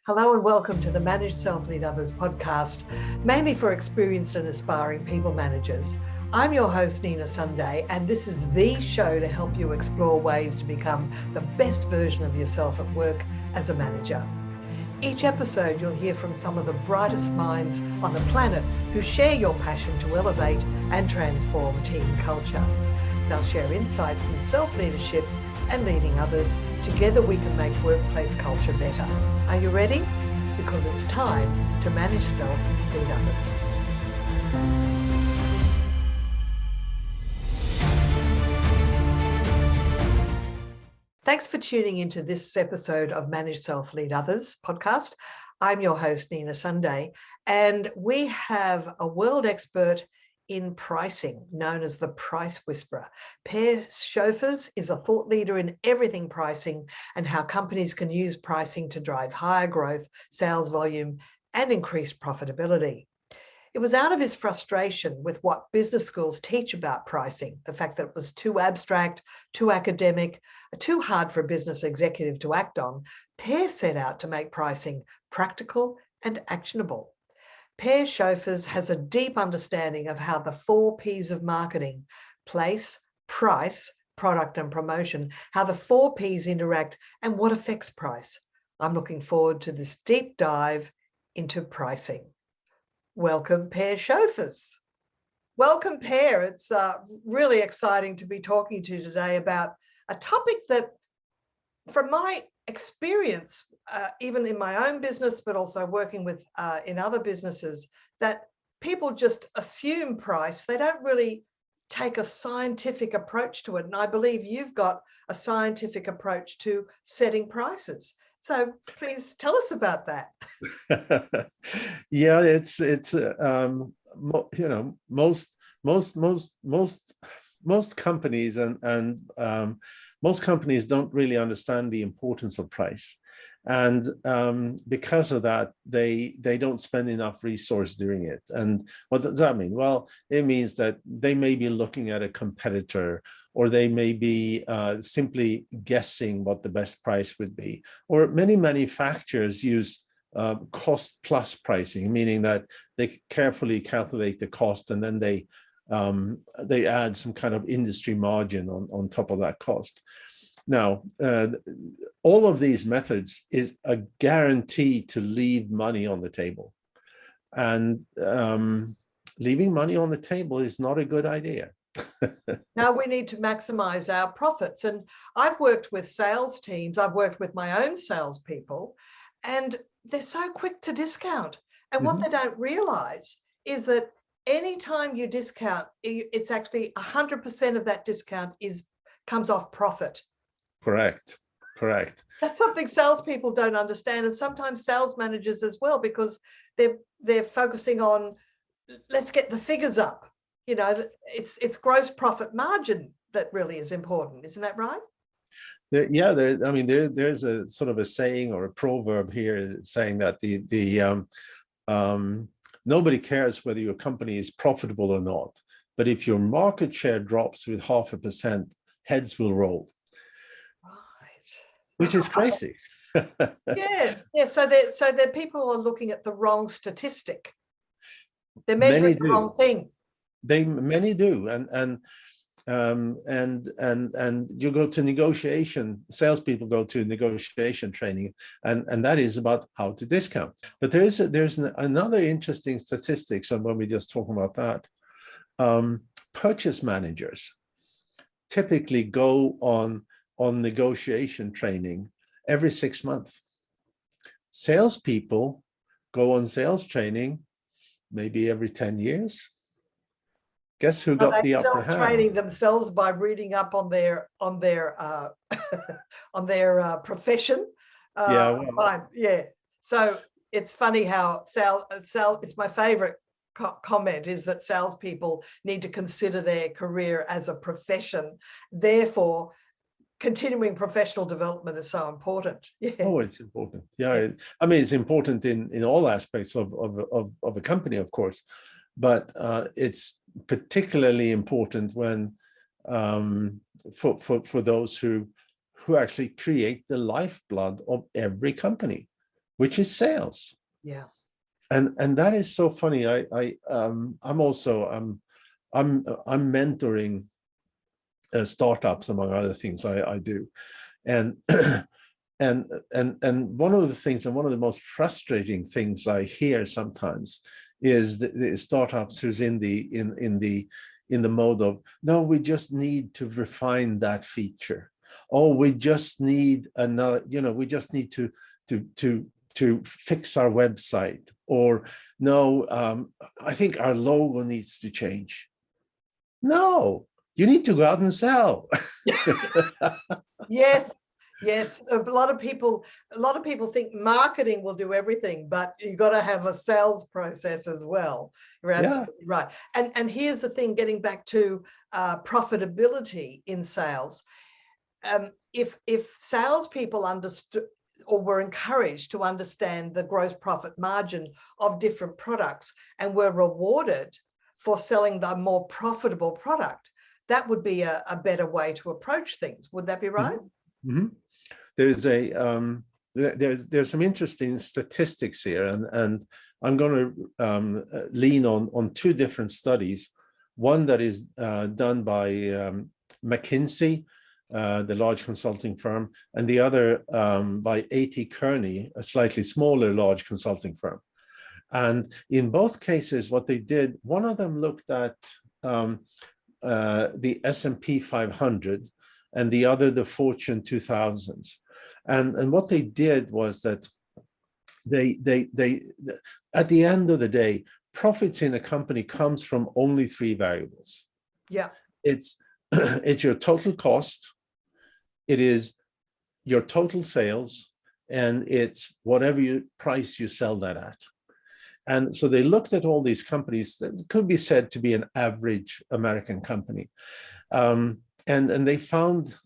Hello and welcome to the Manage Self Lead Others podcast, mainly for experienced and aspiring people managers. I'm your host, Nina Sunday, and this is the show to help you explore ways to become the best version of yourself at work as a manager. Each episode, you'll hear from some of the brightest minds on the planet who share your passion to elevate and transform team culture. They'll share insights in self-leadership and leading others. Together we can make workplace culture better. Are you ready? Because it's time to manage self, lead others. Thanks for tuning into this episode of Manage Self, Lead Others podcast. I'm your host, Nina Sunday, and we have a world expert in pricing, known as the Price Whisperer. Per Sjofors is a thought leader in everything pricing and how companies can use pricing to drive higher growth, sales volume, and increased profitability. It was out of his frustration with what business schools teach about pricing, the fact that it was too abstract, too academic, too hard for a business executive to act on. Per set out to make pricing practical and actionable. Per Sjofors has a deep understanding of how the 4 P's of marketing, place, price, product and promotion, how the 4 P's interact and what affects price. I'm looking forward to this deep dive into pricing. Welcome, Per Sjofors. Welcome, Per. It's really exciting to be talking to you today about a topic that, from my experience, even in my own business, but also working with in other businesses, that people just assume price. They don't really take a scientific approach to it. And I believe you've got a scientific approach to setting prices. So please tell us about that. Yeah, it's most companies and most companies don't really understand the importance of price, and because of that, they don't spend enough resource doing it. And what does that mean? Well, it means that they may be looking at a competitor, or they may be simply guessing what the best price would be. Or many manufacturers use cost plus pricing, meaning that they carefully calculate the cost and then they add some kind of industry margin on top of that cost. Now, all of these methods is a guarantee to leave money on the table. And leaving money on the table is not a good idea. Now we need to maximize our profits. And I've worked with sales teams. I've worked with my own salespeople, and they're so quick to discount. And what they don't realize is that anytime you discount, it's actually 100% of that discount comes off profit. Correct. That's something salespeople don't understand, and sometimes sales managers as well, because they're focusing on, let's get the figures up. You know, it's gross profit margin that really is important, isn't that right? Yeah, there's a sort of a saying or a proverb here saying that nobody cares whether your company is profitable or not, but if your market share drops with 0.5%, heads will roll. Right. Which is crazy. Yes. So the people are looking at the wrong statistic. They're measuring the wrong thing. Many do, and you go to negotiation. Salespeople go to negotiation training, and that is about how to discount. But there's another interesting statistics, and when we just talk about that, purchase managers typically go on negotiation training every 6 months. Salespeople go on sales training maybe every 10 years. Guess who got the upper hand? Self-training themselves by reading up on their on their profession. Yeah. So it's funny how sales. It's my favorite comment is that salespeople need to consider their career as a profession. Therefore, continuing professional development is so important. Yeah. Oh, it's important. Yeah. I mean, it's important in all aspects of a company, of course, but it's particularly important when for those who actually create the lifeblood of every company. which is sales. Yeah. And that is so funny. I'm mentoring startups, among other things I do, and and one of the things, and one of the most frustrating things I hear sometimes is the startups who's in the mode of, no, we just need to refine that feature. Oh, we just need another, we just need to fix our website, or no, I think our logo needs to change. No, you need to go out and sell. Yes. Yes, a lot of people think marketing will do everything, but you've got to have a sales process as well. You're absolutely right. And here's the thing, getting back to profitability in sales. If salespeople understood or were encouraged to understand the gross profit margin of different products and were rewarded for selling the more profitable product, that would be a better way to approach things. Would that be right? Mm-hmm. There's some interesting statistics here, and I'm going to lean on two different studies. One that is done by McKinsey, the large consulting firm, and the other by A.T. Kearney, a slightly smaller large consulting firm. And in both cases, what they did, one of them looked at the S&P 500, and the other the Fortune 2000s. And what they did was that they at the end of the day, profits in a company comes from only three variables. Yeah. It's your total cost, it is your total sales, and it's whatever price you sell that at. And so they looked at all these companies that could be said to be an average American company. And they found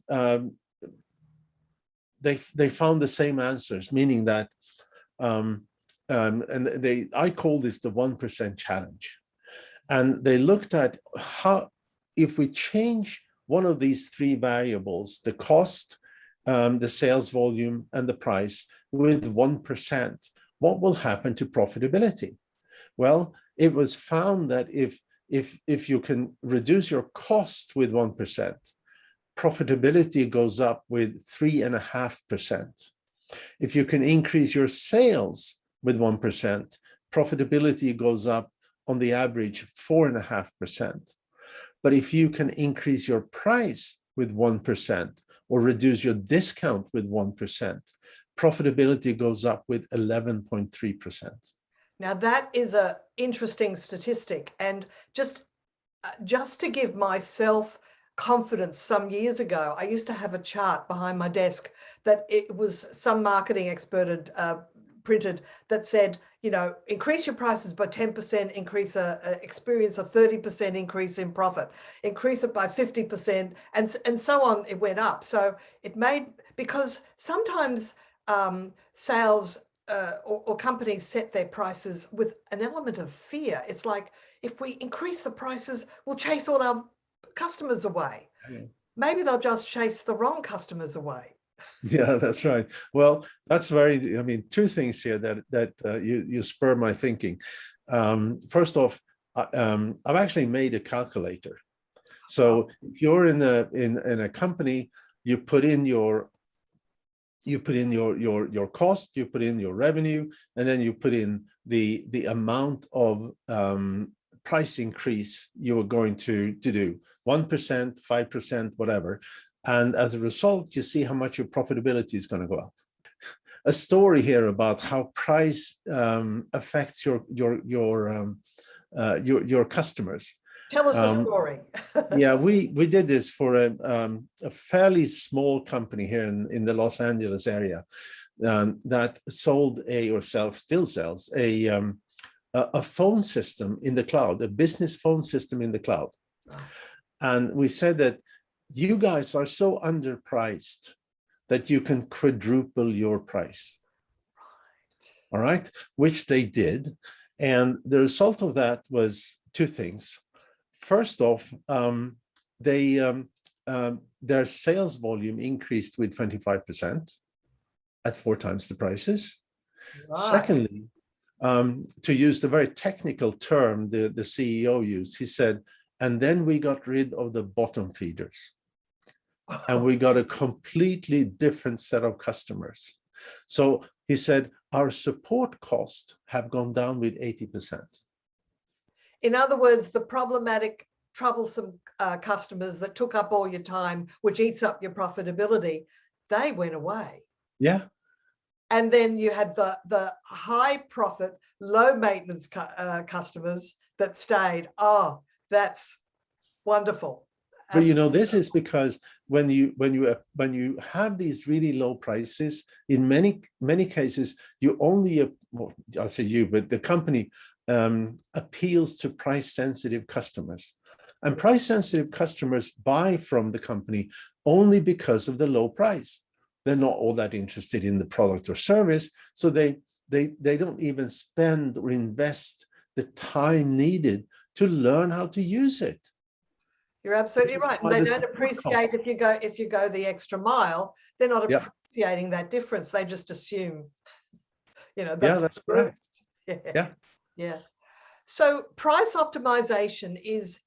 they found the same answers, meaning that I call this the 1% challenge. And they looked at how, if we change one of these three variables, the cost, the sales volume, and the price, with 1%, what will happen to profitability? Well, it was found that if you can reduce your cost with 1%, profitability goes up with 3.5%. If you can increase your sales with 1%, profitability goes up on the average 4.5%. But if you can increase your price with 1% or reduce your discount with 1%, profitability goes up with 11.3%. Now that is an interesting statistic, and just to give myself confidence, some years ago, I used to have a chart behind my desk that it was some marketing expert had printed that said, increase your prices by 10%, experience a 30% increase in profit, increase it by 50%, and so on. It went up. So it made, because sometimes sales or companies set their prices with an element of fear. It's like, if we increase the prices, we'll chase all our customers away. Yeah. Maybe they'll just chase the wrong customers away. Yeah, that's right. Well, that's two things here that you spur my thinking. First off, I've actually made a calculator. So if you're in a company, you put in your cost, you put in your revenue, and then you put in the amount of price increase you are going to do, 1%, 5%, whatever. And as a result, you see how much your profitability is going to go up. A story here about how price affects your customers. Tell us the story. Yeah, we did this for a fairly small company here in the Los Angeles area that still sells a phone system in the cloud, a business phone system in the cloud. Oh. And we said that you guys are so underpriced that you can quadruple your price. Right. All right, which they did. And the result of that was two things. First off, their sales volume increased with 25% at 4 times the prices. Right. Secondly, to use the very technical term the CEO used, he said, and then we got rid of the bottom feeders. And we got a completely different set of customers. So he said, our support costs have gone down with 80%. In other words, the problematic, troublesome customers that took up all your time, which eats up your profitability, they went away. Yeah. And then you had the high profit, low maintenance customers that stayed. Oh, that's wonderful. But you know, this is because when you have these really low prices, in many cases, you only, well, I'll say you, but the company appeals to price sensitive customers, and price sensitive customers buy from the company only because of the low price. They're not all that interested in the product or service, so they don't even spend or invest the time needed to learn how to use it. You're absolutely right. And they don't appreciate if you go the extra mile, they're not appreciating that difference. They just assume, you know, that's correct. Yeah. So price optimization is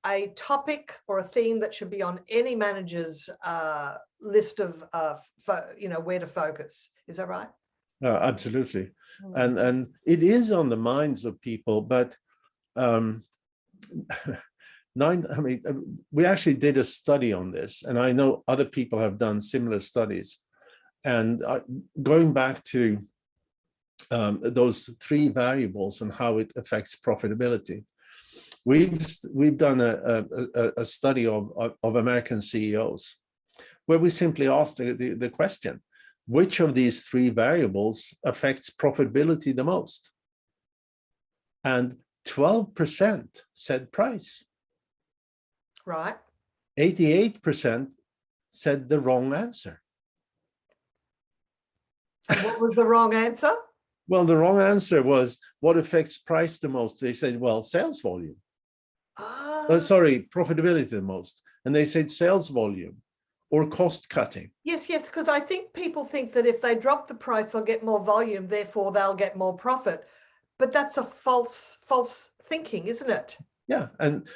a topic or a theme that should be on any manager's list of where to focus. Is that right? Absolutely. And it is on the minds of people, but we actually did a study on this, and I know other people have done similar studies. And going back to those three variables and how it affects profitability, we've done a study of American CEOs, where we simply asked the question, which of these three variables affects profitability the most? And 12% said price. Right. 88% said the wrong answer. And what was the wrong answer? Well, the wrong answer was, what affects price the most? They said, well, sales volume. Profitability the most. And they said sales volume or cost cutting. Yes, because I think people think that if they drop the price, they'll get more volume, therefore they'll get more profit. But that's a false thinking, isn't it? Yeah, and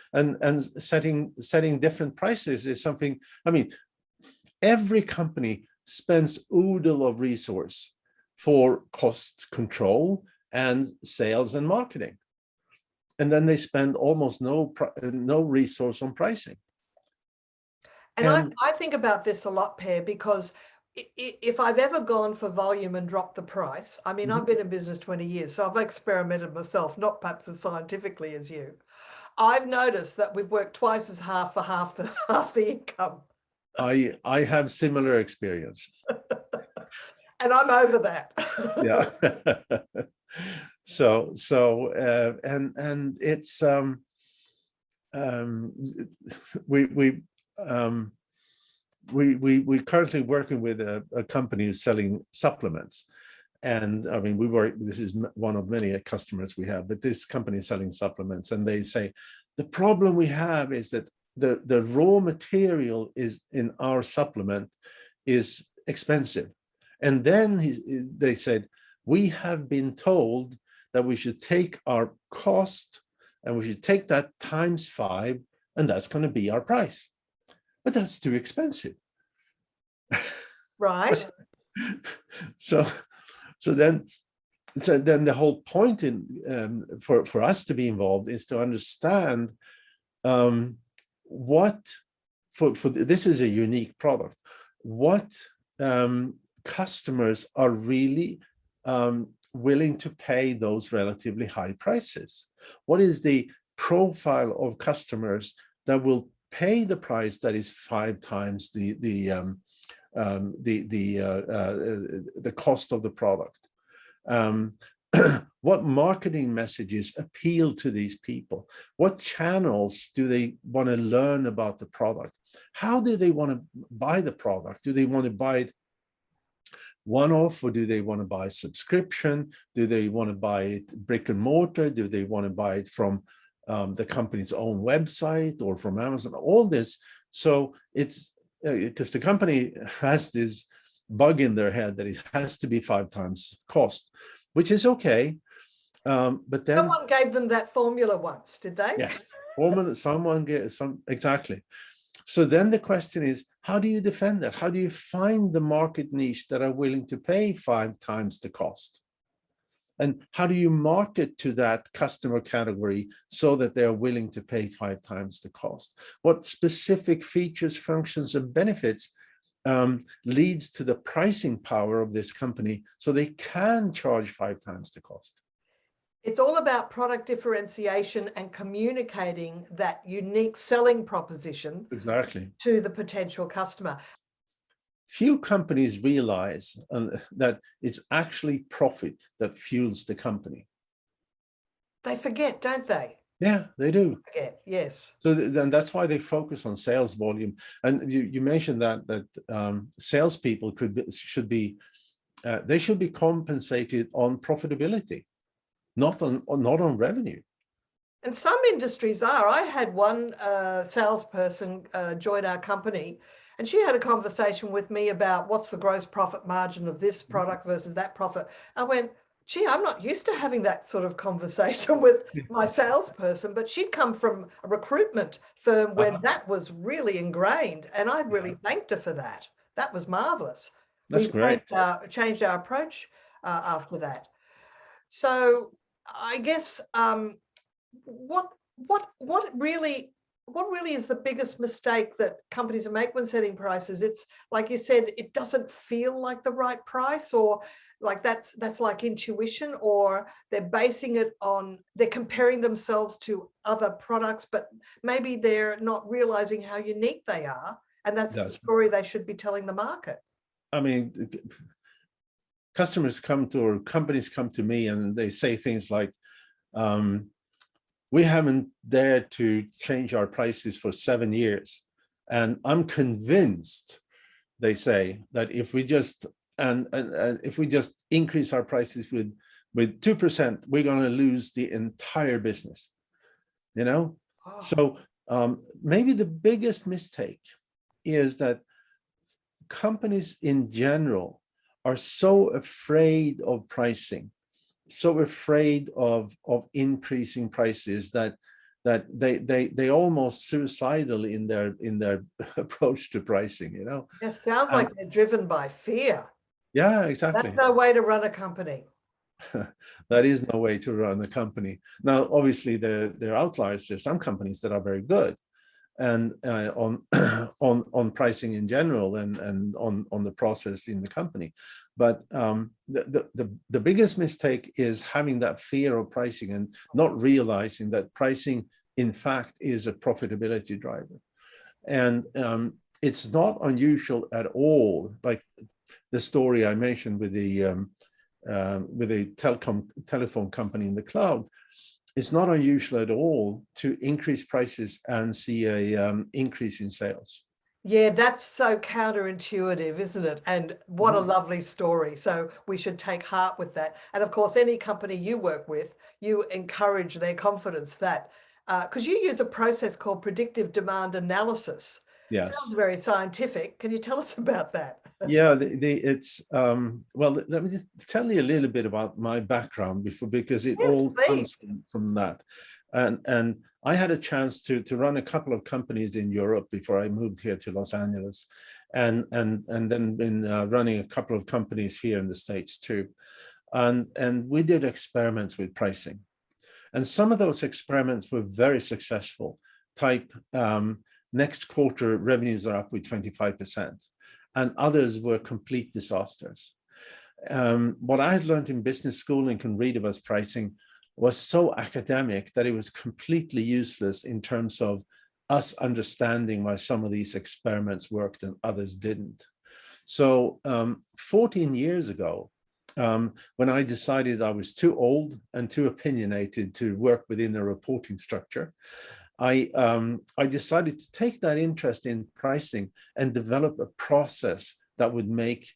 setting different prices is something. I mean, every company spends oodle of resource for cost control and sales and marketing, and then they spend almost no resource on pricing. And I think about this a lot, Per, because if I've ever gone for volume and dropped the price, I mean, I've been in business 20 years, so I've experimented myself, not perhaps as scientifically as you. I've noticed that we've worked twice as hard for half the income. I have similar experience. And I'm over that. Yeah. So and it's we're currently working with a company who's selling supplements. And I mean, this is one of many customers we have, but this company is selling supplements, and they say, the problem we have is that the raw material is in our supplement is expensive. And then they said, we have been told that we should take our cost and we should take that times 5, and that's going to be our price. But that's too expensive. Right. So then the whole point for us to be involved is to understand this is a unique product, what customers are really willing to pay those relatively high prices. What is the profile of customers that will pay the price that is 5 times the cost of the product? What marketing messages appeal to these people? What channels do they want to learn about the product? How do they want to buy the product? Do they want to buy it one-off, or do they want to buy subscription? Do they want to buy it brick and mortar? Do they want to buy it from the company's own website or from Amazon? All this. So it's because the company has this bug in their head that it has to be 5 times cost, which is okay. But then someone gave them that formula once, did they? yes, someone gets some, exactly. So then the question is, how do you defend that? How do you find the market niche that are willing to pay 5 times the cost? And how do you market to that customer category so that they're willing to pay 5 times the cost? What specific features, functions, and benefits leads to the pricing power of this company so they can charge 5 times the cost? It's all about product differentiation and communicating that unique selling proposition Exactly. to the potential customer. Few companies realize that it's actually profit that fuels the company. They forget, don't they? Yeah, they do. Forget, yes. So then that's why they focus on sales volume. And you mentioned that salespeople should be compensated on profitability, not on revenue. And some industries are. I had one salesperson join our company, and she had a conversation with me about what's the gross profit margin of this product versus that profit. I went, gee, I'm not used to having that sort of conversation with my salesperson, but she'd come from a recruitment firm where that was really ingrained, and I really thanked her for that. That was marvelous. That's great. Changed our approach after that. So I guess what really is the biggest mistake that companies make when setting prices? It's like you said, it doesn't feel like the right price, or like that's like intuition, or they're basing it on, they're comparing themselves to other products, but maybe they're not realizing how unique they are, and that's the story they should be telling the market. I mean, companies come to me and they say things like, we haven't dared to change our prices for 7 years. And I'm convinced, they say, that if we just increase our prices with 2%, we're going to lose the entire business. You know? Oh. So maybe the biggest mistake is that companies in general are so afraid of pricing, so afraid of increasing prices that they almost suicidal in their approach to pricing. You know, it sounds like they're driven by fear. Yeah, exactly. That's no way to run a company. That is no way to run a company. Now, obviously, there are outliers. There's some companies that are very good and on pricing in general and on the process in the company. But the biggest mistake is having that fear of pricing and not realizing that pricing, in fact, is a profitability driver. And it's not unusual at all, like the story I mentioned with a telephone company in the cloud. It's not unusual at all to increase prices and see a increase in sales. Yeah, that's so counterintuitive, isn't it? And what a lovely story. So we should take heart with that. And of course, any company you work with, you encourage their confidence that, because you use a process called predictive demand analysis. Yes. Sounds very scientific. Can you tell us about that? Yeah, it's well, let me just tell you a little bit about my background because it all comes from that. And I had a chance to run a couple of companies in Europe before I moved here to Los Angeles, and then been running a couple of companies here in the States too. And we did experiments with pricing, and some of those experiments were very successful. Type next quarter revenues are up with 25%. And others were complete disasters. What I had learned in business school and can read about pricing was so academic that it was completely useless in terms of us understanding why some of these experiments worked and others didn't. So 14 years ago, when I decided I was too old and too opinionated to work within a reporting structure, I decided to take that interest in pricing and develop a process that would make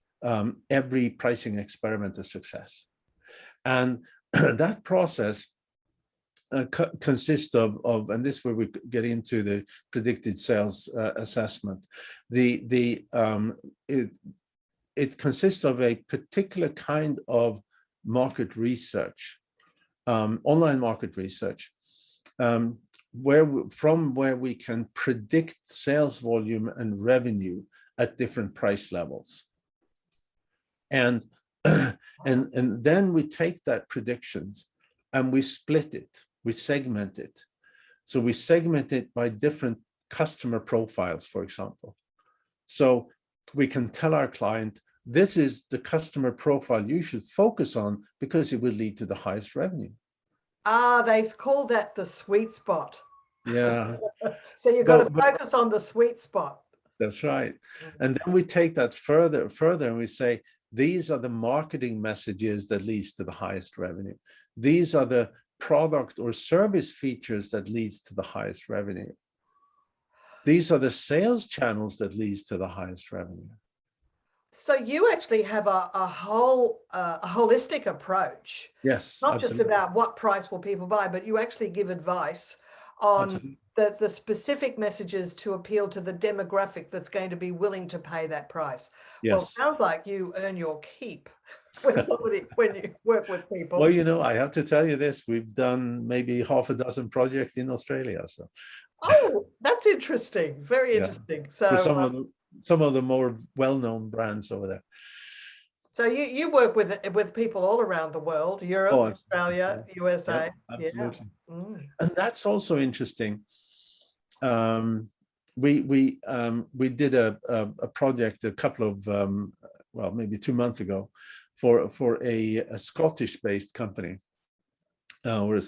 every pricing experiment a success. And that process consists of, and this is where we get into the predicted sales assessment. it consists of a particular kind of market research, online market research, from where we can predict sales volume and revenue at different price levels. And and then we take that predictions and we split it, we segment it. So we segment it by different customer profiles, for example. So we can tell our client, this is the customer profile you should focus on because it will lead to the highest revenue. Ah, they call that the sweet spot. Yeah. So you've got to focus on the sweet spot. That's right. And then we take that further and we say, these are the marketing messages that leads to the highest revenue. These are the product or service features that leads to the highest revenue. These are the sales channels that leads to the highest revenue. So you actually have a holistic approach. Yes, not absolutely. just about what price will people buy, but you actually give advice on the specific messages to appeal to the demographic that's going to be willing to pay that price. Yes. Well, it sounds like you earn your keep when you work with people. Well, you know, I have to tell you this, we've done maybe half a dozen projects in Australia. So. Oh, that's interesting. Very interesting. So some of the more well-known brands over there. So you work with people all around the world, Europe, Australia, USA. Yeah, absolutely. Yeah. And that's also interesting. We did a project a couple of well, maybe 2 months ago for a Scottish-based company, or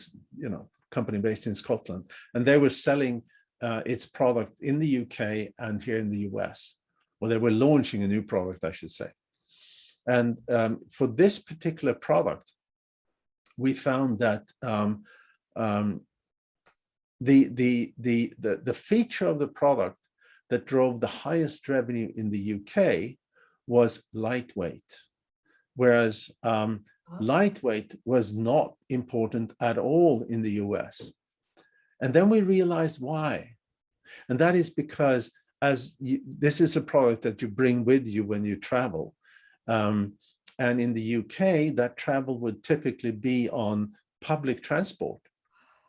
company based in Scotland, and they were selling its product in the UK and here in the US. Well, they were launching a new product, I should say. And for this particular product, we found that the feature of the product that drove the highest revenue in the UK was lightweight, whereas lightweight was not important at all in the US. And then we realized why. And that is because this is a product that you bring with you when you travel. And in the UK, that travel would typically be on public transport,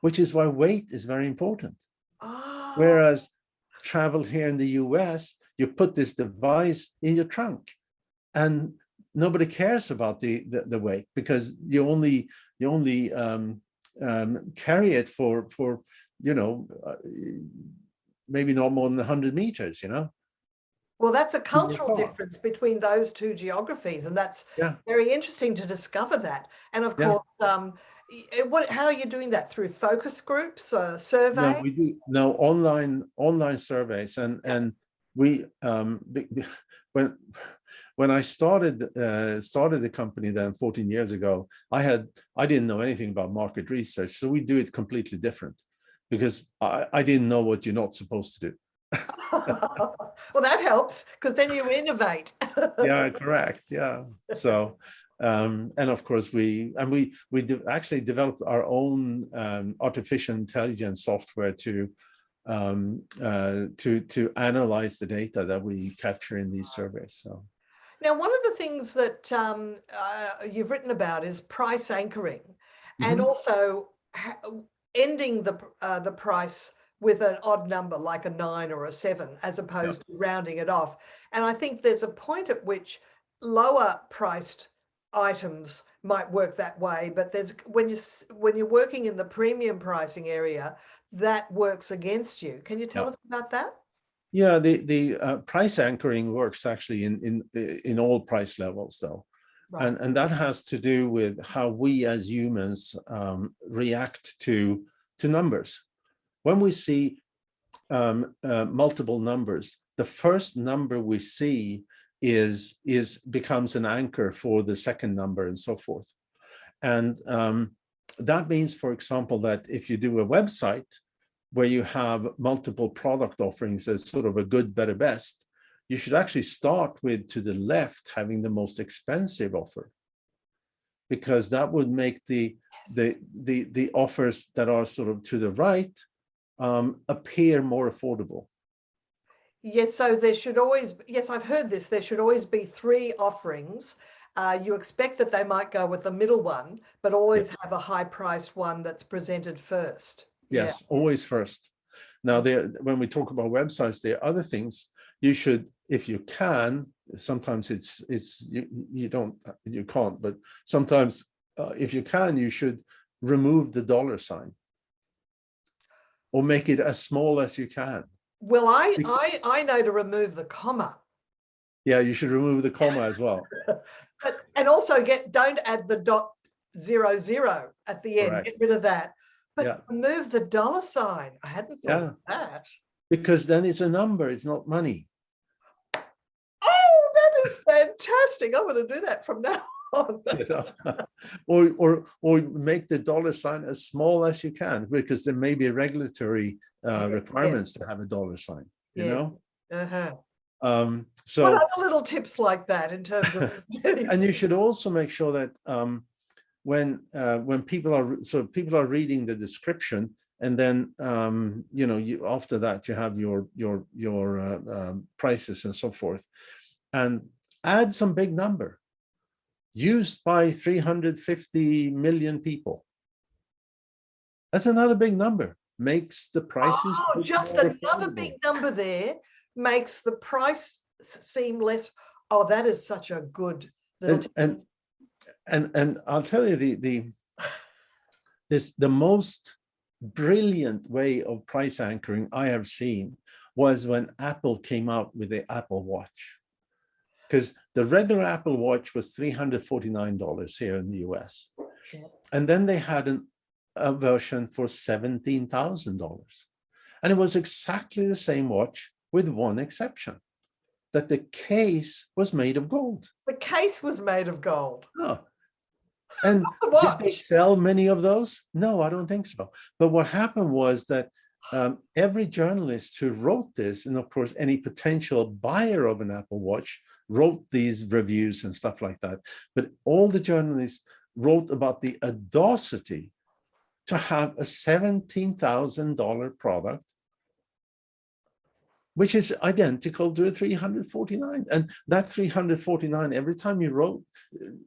which is why weight is very important. Oh. Whereas travel here in the US, you put this device in your trunk and nobody cares about the weight, because you only carry it for maybe not more than 100 meters, Well, that's a cultural difference between those two geographies, and that's very interesting to discover that. And of course, how are you doing that? Through focus groups, surveys? No, we do online surveys, and we when I started the company then 14 years ago, I didn't know anything about market research, so we do it completely different, because I didn't know what you're not supposed to do. Well, that helps, because then you innovate. Yeah, correct. Yeah. So, and of course we actually developed our own artificial intelligence software to analyze the data that we capture in these surveys. So. Now, one of the things that you've written about is price anchoring, and also ending the price with an odd number like a 9 or a 7, as opposed to rounding it off. And I think there's a point at which lower priced items might work that way, but there's when you're working in the premium pricing area, that works against you. Can you tell us about that? Yeah, the price anchoring works actually in all price levels, though. Right. And that has to do with how we as humans react to numbers. When we see multiple numbers, the first number we see becomes an anchor for the second number, and so forth. And that means, for example, that if you do a website where you have multiple product offerings as sort of a good, better, best, you should actually start with, to the left, having the most expensive offer, because that would make the offers that are sort of to the right appear more affordable. Yes, so there should always, yes, I've heard this, there should always be 3 offerings. You expect that they might go with the middle one, but Yeah. always have a high priced one that's presented first. Yeah. Yes, always first. Now, when we talk about websites, there are other things you should, if you can. Sometimes you can't, but sometimes if you can, you should remove the $sign or make it as small as you can. Well, I know to remove the comma. Yeah, you should remove the comma as well. And also don't add the .00 at the end. Correct. Get rid of that. But Yeah. remove the $sign. I hadn't thought of that. Because then it's a number, it's not money. Oh, that is fantastic. I'm going to do that from now on. You know? or make the $sign as small as you can, because there may be regulatory requirements to have a $sign, you know? So what other little tips like that in terms of and you should also make sure that when people are reading the description, and then you know, after that you have your prices and so forth, and add some big number used by 350 million people. That's another big number. Makes the prices just another big number there makes the price seem less. Oh, that is such a good little and I'll tell you the most brilliant way of price anchoring I have seen was when Apple came out with the Apple Watch, because the regular Apple Watch was $349 here in the US. Yeah. And then they had a version for $17,000. And it was exactly the same watch with one exception, that the case was made of gold. The case was made of gold. Oh. And did they sell many of those? No, I don't think so. But what happened was that every journalist who wrote this, and of course any potential buyer of an Apple Watch, wrote these reviews and stuff like that. But all the journalists wrote about the audacity to have a $17,000 product, which is identical to a 349. And that 349, every time you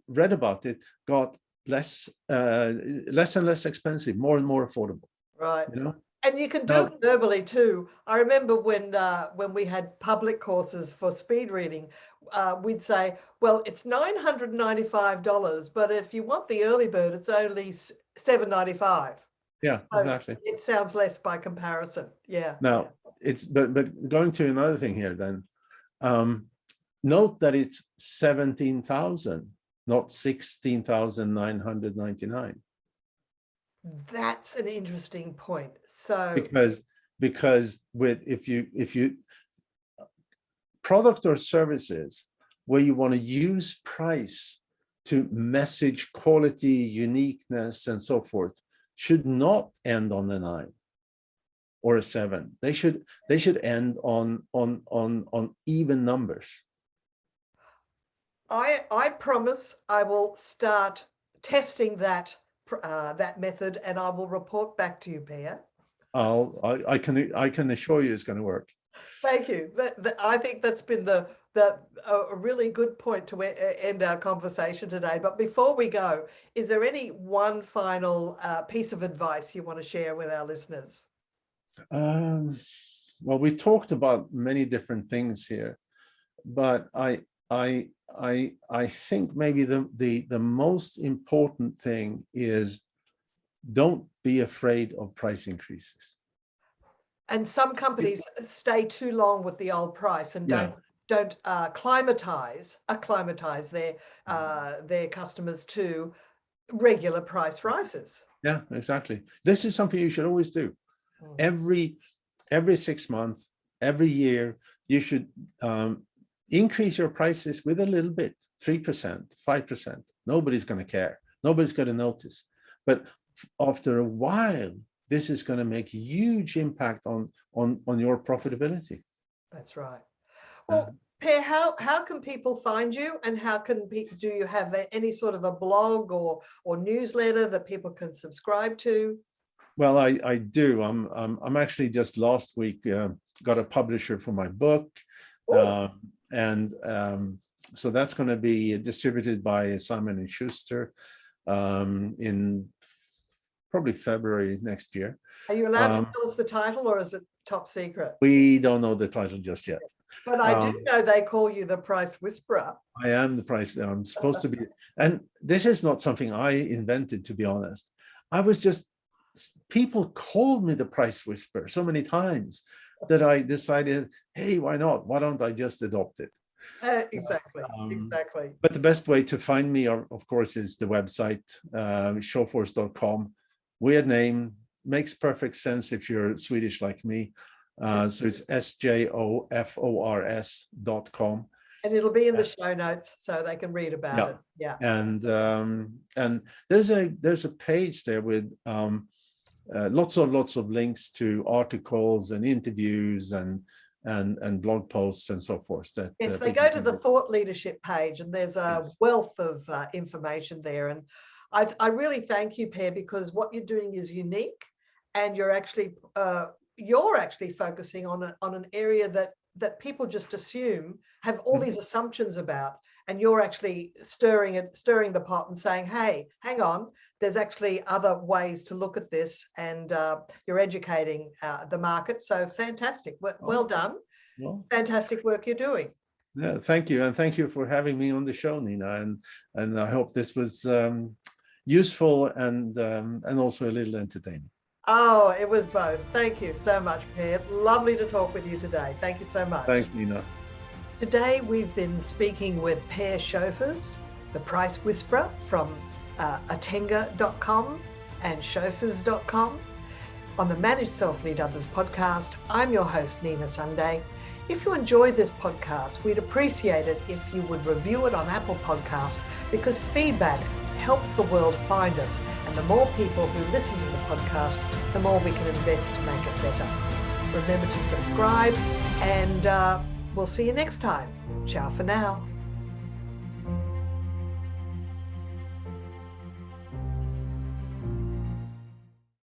read about it, got less and less expensive, more and more affordable. Right. You know? And you can do it verbally too. I remember when we had public courses for speed reading, we'd say, well, it's $995, but if you want the early bird, it's only $795. Yeah, so exactly. It sounds less by comparison. Yeah. Now it's but going to another thing here then. Note that it's 17,000, not 16,999. That's an interesting point. So because if you product or services where you want to use price to message quality, uniqueness, and so forth, should not end on a 9 or a 7. They should end on even numbers. I promise I will start testing that method, and I will report back to you, Per. I can assure you it's going to work. Thank you. I think that's been a really good point to end our conversation today. But before we go, is there any one final piece of advice you want to share with our listeners? Well, we talked about many different things here, but I think maybe the most important thing is, don't be afraid of price increases. And some companies stay too long with the old price and don't acclimatize their customers to regular price rises. Yeah, exactly. This is something you should always do. Every 6 months, every year, you should increase your prices with a little bit, 3%, 5%. Nobody's going to care. Nobody's going to notice. But after a while, this is going to make a huge impact on your profitability. That's right. Well, Per, how can people find you, and how can do you have any sort of a blog or newsletter that people can subscribe to? Well, I do. I'm actually just last week got a publisher for my book. And so that's going to be distributed by Simon & Schuster in probably February next year. Are you allowed to tell us the title, or is it top secret? We don't know the title just yet. But I do know they call you the price whisperer. I am the price. I'm supposed to be. And this is not something I invented, to be honest. People called me the price whisperer so many times that I decided, hey, why not? Why don't I just adopt it? Exactly. But the best way to find me, of course, is the website, sjofors.com. Weird name, makes perfect sense if you're Swedish like me. So it's sjofors.com. And it'll be in the show notes so they can read about it. Yeah. And there's a page there with lots of links to articles and interviews and blog posts and so forth. Yes, they go to the thought leadership page, and there's a wealth of information there. And I really thank you, Per, because what you're doing is unique, and you're actually focusing on an area that people just assume, have all these assumptions about, and you're actually stirring the pot and saying, hey, hang on, there's actually other ways to look at this, and you're educating the market. So fantastic. Well done. Well, fantastic work you're doing. Yeah, thank you. And thank you for having me on the show, Nina. And I hope this was useful and also a little entertaining. Oh, it was both. Thank you so much, Per. Lovely to talk with you today. Thank you so much. Thanks, Nina. Today, we've been speaking with Per Sjofors, the price whisperer from atenga.com and sjofors.com. On the Manage Self Lead Others podcast, I'm your host, Nina Sunday. If you enjoyed this podcast, we'd appreciate it if you would review it on Apple Podcasts, because feedback helps the world find us, and the more people who listen to the podcast, the more we can invest to make it better. Remember to subscribe, and we'll see you next time. Ciao for now.